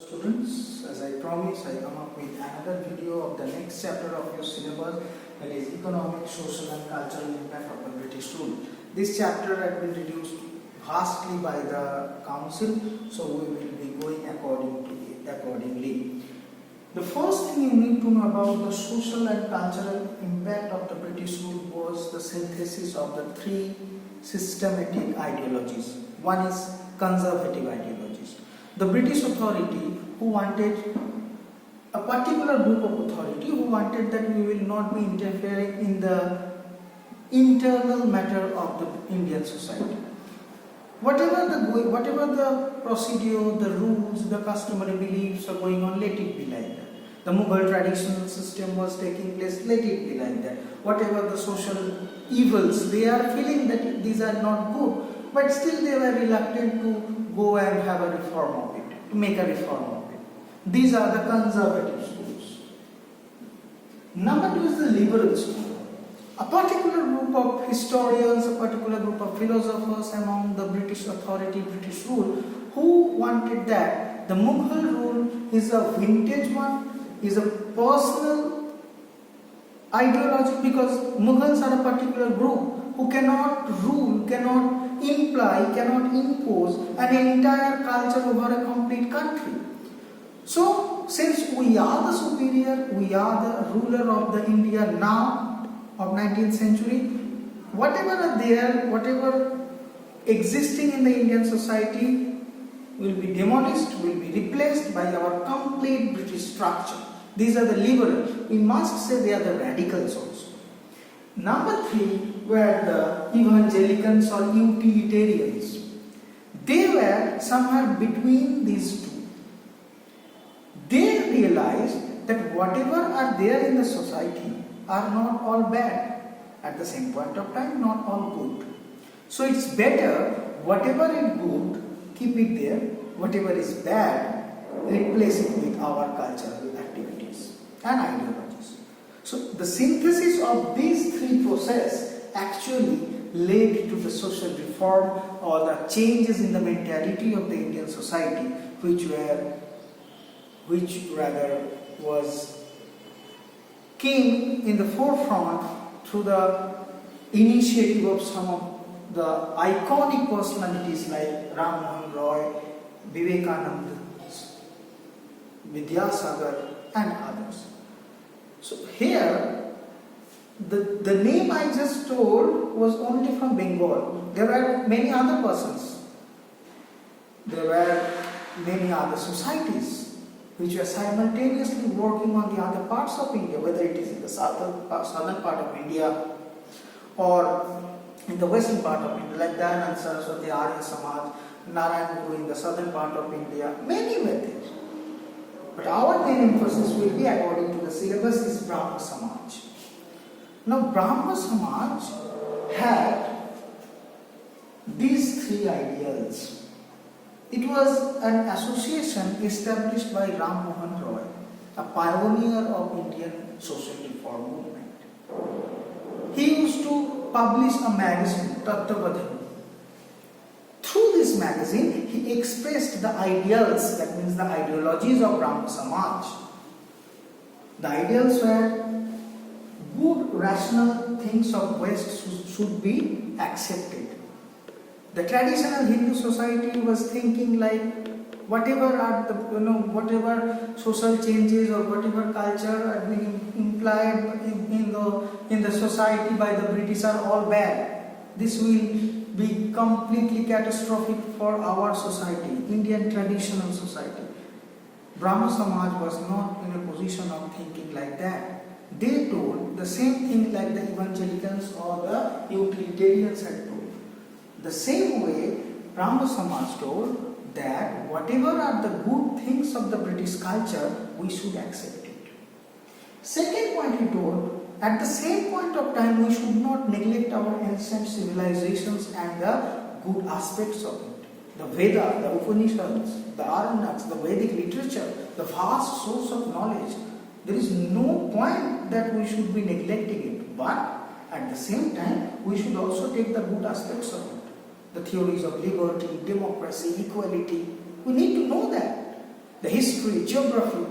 Students, as I promised, I come up with another video of the next chapter of your syllabus, that is economic, social and cultural impact of the British rule. This chapter had been reduced vastly by the council, so we will be going accordingly. The first thing you need to know about the social and cultural impact of the British rule was the synthesis of the three systematic ideologies. One is conservative ideologies. The British authority who wanted a particular group of authority who wanted that we will not be interfering in the internal matter of the Indian society. Whatever the procedure, the rules, the customary beliefs are going on, let it be like that. The Mughal traditional system was taking place, let it be like that. Whatever the social evils, they are feeling that these are not good, but still they were reluctant to go and have a reform of it, to make a reform of it. These are the conservative schools. Number two is the liberal school. A particular group of historians, a particular group of philosophers among the British authority, British rule, who wanted that the Mughal rule is a vintage one, is a personal ideology, because Mughals are a particular group who cannot rule, cannot imply, cannot impose an entire culture over a complete country. So, since we are the superior, we are the ruler of the India now, of 19th century, whatever are there, whatever existing in the Indian society will be demolished, will be replaced by our complete British structure. These are the liberals. We must say they are the radicals also. Number three were the evangelicals or utilitarians. They were somewhere between these two. They realized that whatever are there in the society are not all bad. At the same point of time, not all good. So it's better, whatever is good, keep it there. Whatever is bad, replace it with our cultural activities and ideologies. So the synthesis of these three processes actually led to the social reform or the changes in the mentality of the Indian society, which came in the forefront through the initiative of some of the iconic personalities like Ram Mohan Roy, Vivekananda, Vidyasagar and others. So here, the name I just told was only from Bengal. There were many other persons. There were many other societies which were simultaneously working on the other parts of India, whether it is in the southern part of India or in the western part of India, like Dayanand Saraswati, Arya Samaj, Narayan Guru in the southern part of India. Many were there. But our main emphasis will be, according to the syllabus, is Brahma Samaj. Now, Brahma Samaj had these three ideals. It was an association established by Ram Mohan Roy, a pioneer of Indian social reform movement. He used to publish a magazine, Tattvabadhani. Through this magazine, he expressed the ideals, that means the ideologies of Brahma Samaj. The ideals were good, rational things of West should be accepted. The traditional Hindu society was thinking like whatever social changes or whatever culture are being implied in the society by the British are all bad. This will be completely catastrophic for our society, Indian traditional society. Brahma Samaj was not in a position of thinking like that. They told the same thing like the evangelicals or the utilitarians had told. The same way, Brahma Samaj told that whatever are the good things of the British culture, we should accept it. Second point he told, at the same point of time, we should not neglect our ancient civilizations and the good aspects of it. The Veda, the Upanishads, the Aranyaks, the Vedic literature, the vast source of knowledge. There is no point that we should be neglecting it. But at the same time, we should also take the good aspects of it. The theories of liberty, democracy, equality. We need to know that. the history, geography,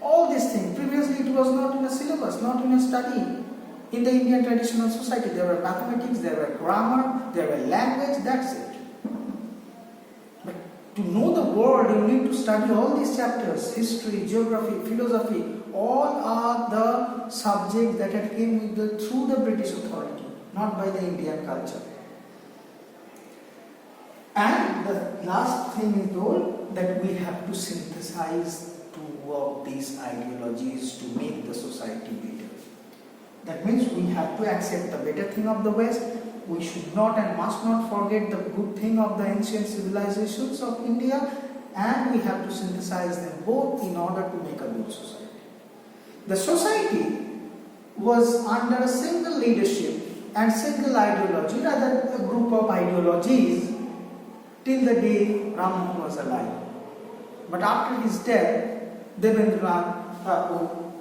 all these things. Previously it was not in a syllabus, not in a study. In the Indian traditional society, there were mathematics, there were grammar, there were language, that's it. But to know the world, you need to study all these chapters, history, geography, philosophy, all are the subjects that had came with through the British authority, not by the Indian culture. And the last thing is told that we have to synthesize two of these ideologies to make the society better. That means we have to accept the better thing of the West. We should not and must not forget the good thing of the ancient civilizations of India, and we have to synthesize them both in order to make a good society. The society was under a single leadership and single ideology, rather a group of ideologies, till the day Ram Mohan was alive. But after his death, Devendranath Tagore,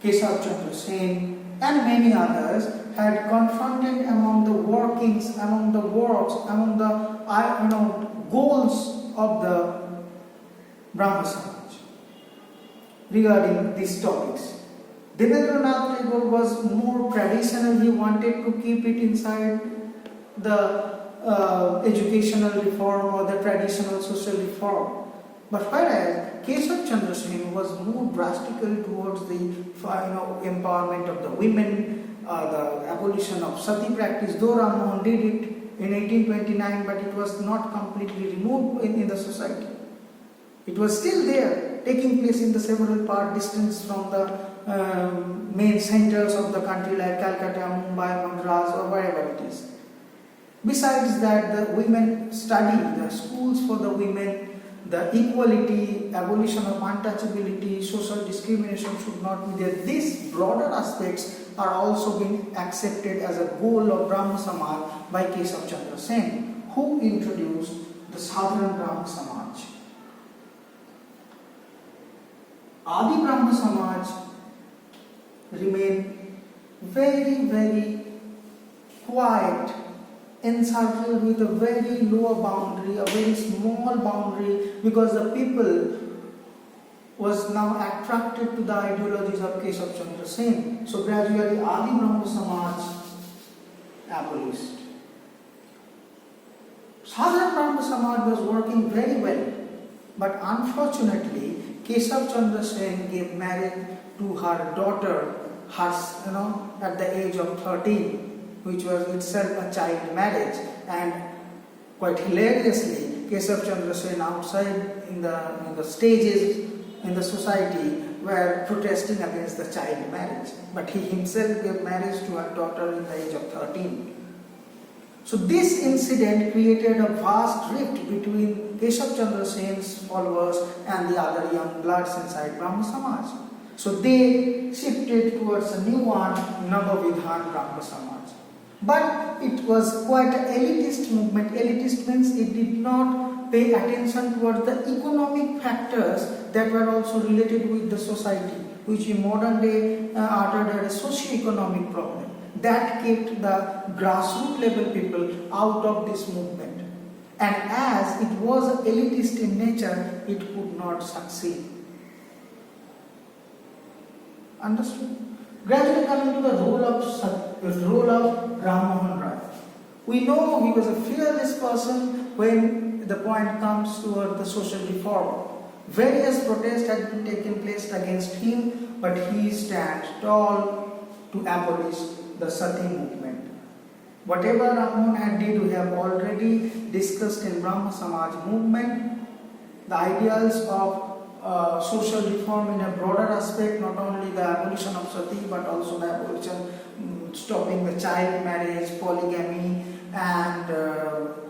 Keshav Chandra Sen, and many others had confronted among the workings, among the works, among the goals of the Brahma Samaj regarding these topics. Devendranath Tagore was more traditional. He wanted to keep it inside the educational reform or the traditional social reform. But whereas Keshav Chandra Sen was more drastical towards the empowerment of the women, the abolition of sati practice, though Ram Mohan did it in 1829, but it was not completely removed in the society. It was still there, taking place in the several part distance from the main centers of the country like Calcutta, Mumbai, Madras, or wherever it is. Besides that, the women study, the schools for the women, the equality, abolition of untouchability, social discrimination should not be there. These broader aspects are also being accepted as a goal of Brahma Samaj by Keshav Chandra Sen, who introduced the Southern Brahma Samaj. Adi Brahma Samaj remained very, very quiet, encircled with a very low boundary, a very small boundary, because the people was now attracted to the ideologies of Keshav Chandra Sen. So gradually Adi Brahma Samaj abolished. Southern Brahma Samaj was working very well, but unfortunately Keshav Chandra Sen gave marriage to her daughter, at the age of 13. Which was itself a child marriage, and quite hilariously, Keshav Chandra Sen outside in the stages in the society were protesting against the child marriage, but he himself gave marriage to her daughter in the age of 13. So this incident created a vast rift between Keshav Chandra Sen's followers and the other young bloods inside Brahma Samaj. So they shifted towards a new one, Navavidhan Brahma Samaj. But it was quite an elitist movement. Elitist means it did not pay attention towards the economic factors that were also related with the society, which in modern day are a socio-economic problem. That kept the grassroots level people out of this movement. And as it was elitist in nature, it could not succeed. Understood? Gradually coming to the role of Ram Mohan Rai. We know he was a fearless person when the point comes toward the social reform. Various protests had been taken place against him, but he stands tall to abolish the sati movement. Whatever Ram Mohan had did, we have already discussed in Brahma Samaj movement. The ideals of social reform in a broader aspect, not only the abolition of sati, but also the abolition, stopping the child marriage, polygamy, and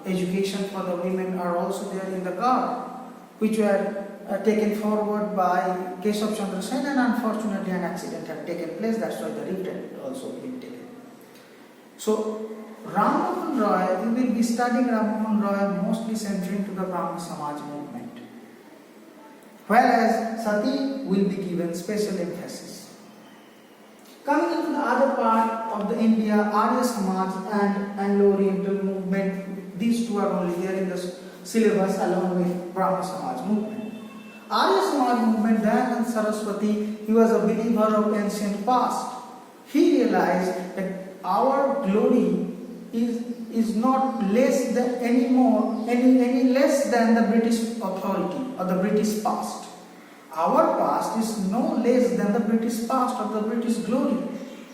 education for the women are also there in the card, which were taken forward by Keshav Chandra Sen, and unfortunately an accident had taken place. That's why the rift had also been taken. So Ram Mohan Roy, we will be studying Ram Mohan Roy mostly centering to the Brahma Samaj movement, whereas sati will be given special emphasis. Coming into the other part of the India, Arya Samaj and Anglo-Oriental movement, these two are only there in the syllabus along with Brahma Samaj movement. Arya Samaj movement, Dayanand Saraswati, he was a believer of ancient past. He realized that our glory is not less than any less than the British authority or the British past. Our past is no less than the British past or the British glory.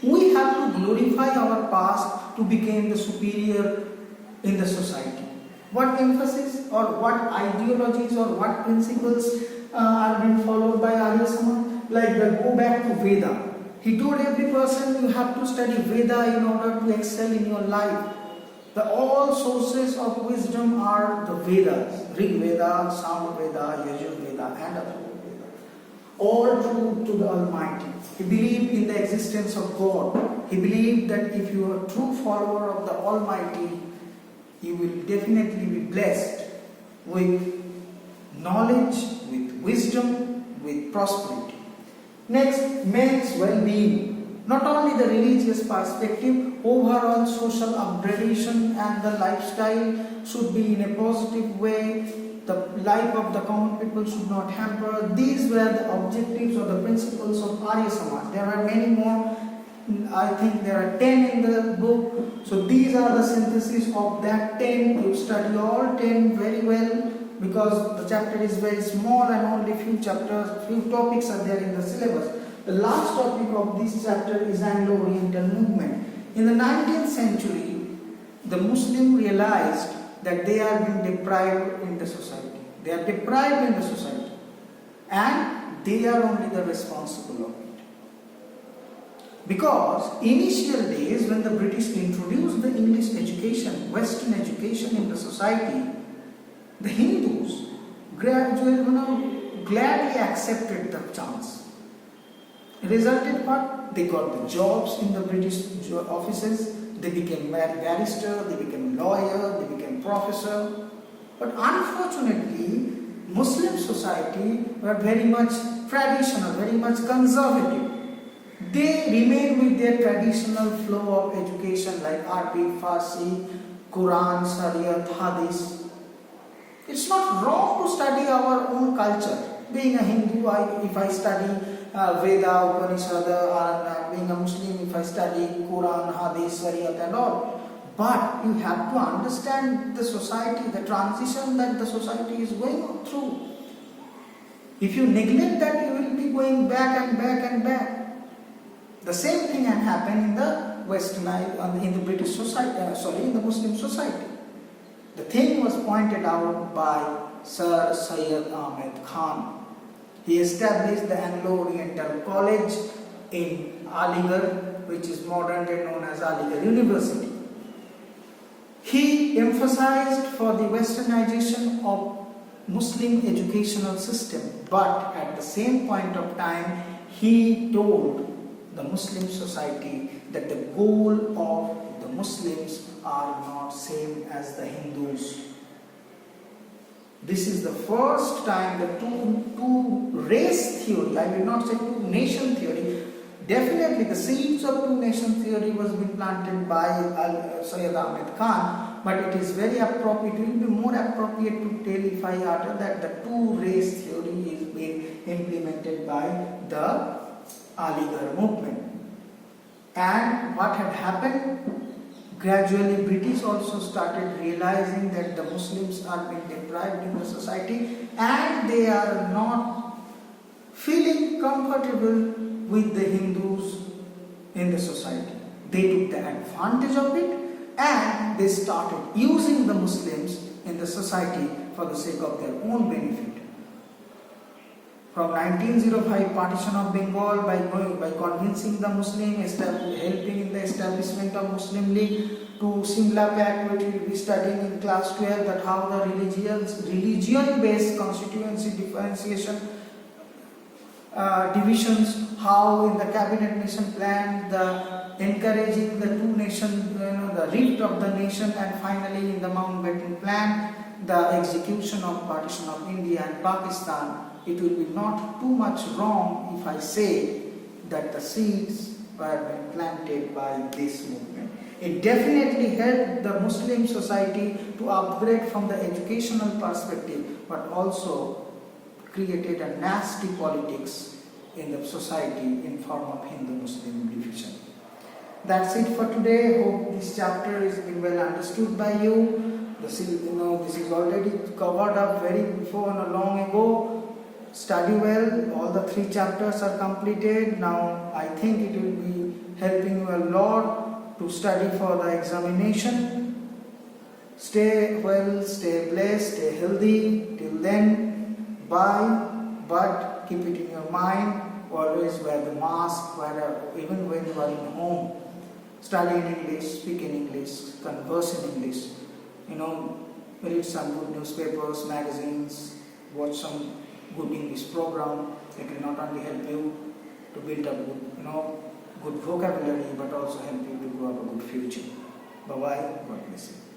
We have to glorify our past to become the superior in the society. What emphasis or what ideologies or what principles are being followed by Arya Samaj? Like go back to Veda. He told every person you have to study Veda in order to excel in your life. All sources of wisdom are the Vedas, Rig Veda, Sam Veda, Yajur Veda and Atharva Veda. All true to the Almighty. He believed in the existence of God. He believed that if you are a true follower of the Almighty, you will definitely be blessed with knowledge, with wisdom, with prosperity. Next, men's well-being. Not only the religious perspective, overall social upgradation and the lifestyle should be in a positive way. The life of the common people should not hamper. These were the objectives or the principles of Arya Samaj. There are many more. I think there are 10 in the book. So these are the synthesis of that 10. You study all 10 very well because the chapter is very small and only few topics are there in the syllabus. The last topic of this chapter is Anglo-Oriental movement. In the 19th century, the Muslim realized that they are being deprived in the society. They are deprived in the society and they are only the responsible of it. Because initial days when the British introduced the English education, Western education in the society, the Hindus gradually, gladly accepted the chance. It resulted what? They got the jobs in the British offices, they became barrister, they became lawyer, they became professor. But unfortunately, Muslim society were very much traditional, very much conservative. They remain with their traditional flow of education like Arabic, Farsi, Quran, Shariat, Hadith. It's not wrong to study our own culture. Being a Hindu, if I study Veda, Upanishad, and being a Muslim, if I study Quran, Hadith, Shariat and all. But you have to understand the society, the transition that the society is going through. If you neglect that, you will be going back and back and back. The same thing had happened in the in the British society, in the Muslim society. The thing was pointed out by Sir Syed Ahmed Khan. He established the Anglo-Oriental College in Aligarh, which is modern day known as Aligarh University. He emphasized for the westernization of Muslim educational system, but at the same point of time, he told the Muslim society that the goal of the Muslims are not same as the Hindus. This is the first time the two race theory, I will not say two nation theory, definitely the seeds of two nation theory was being planted by Syed Ahmed Khan, but it is very appropriate, it will be more appropriate to tell if I utter that the two race theory is being implemented by the Aligarh movement. And what had happened? Gradually British also started realizing that the Muslims are being deprived in the society and they are not feeling comfortable with the Hindus in the society. They took the advantage of it and they started using the Muslims in the society for the sake of their own benefit. From 1905 partition of Bengal by convincing the Muslim, helping in the establishment of Muslim League, to Simla Pact, which we will be studying in class 12, that how the religion-based constituency differentiation divisions, how in the cabinet nation plan, the encouraging the two nations, the rift of the nation, and finally in the Mountbatten plan, the execution of partition of India and Pakistan. It will be not too much wrong if I say that the seeds were planted by this movement. It definitely helped the Muslim society to upgrade from the educational perspective, but also created a nasty politics in the society in form of Hindu-Muslim division. That's it for today. Hope this chapter is been well understood by you. This is already covered up very before and long ago. Study well. All the 3 chapters are completed. Now I think it will be helping you a lot to study for the examination. Stay well, stay blessed, stay healthy. Till then, bye. But keep it in your mind. Always wear the mask, even when you are in home. Study in English, speak in English, converse in English. Read some good newspapers, magazines, watch some good English program. It will not only help you to build a good vocabulary, but also help you to grow up a good future. Bye bye. God bless you.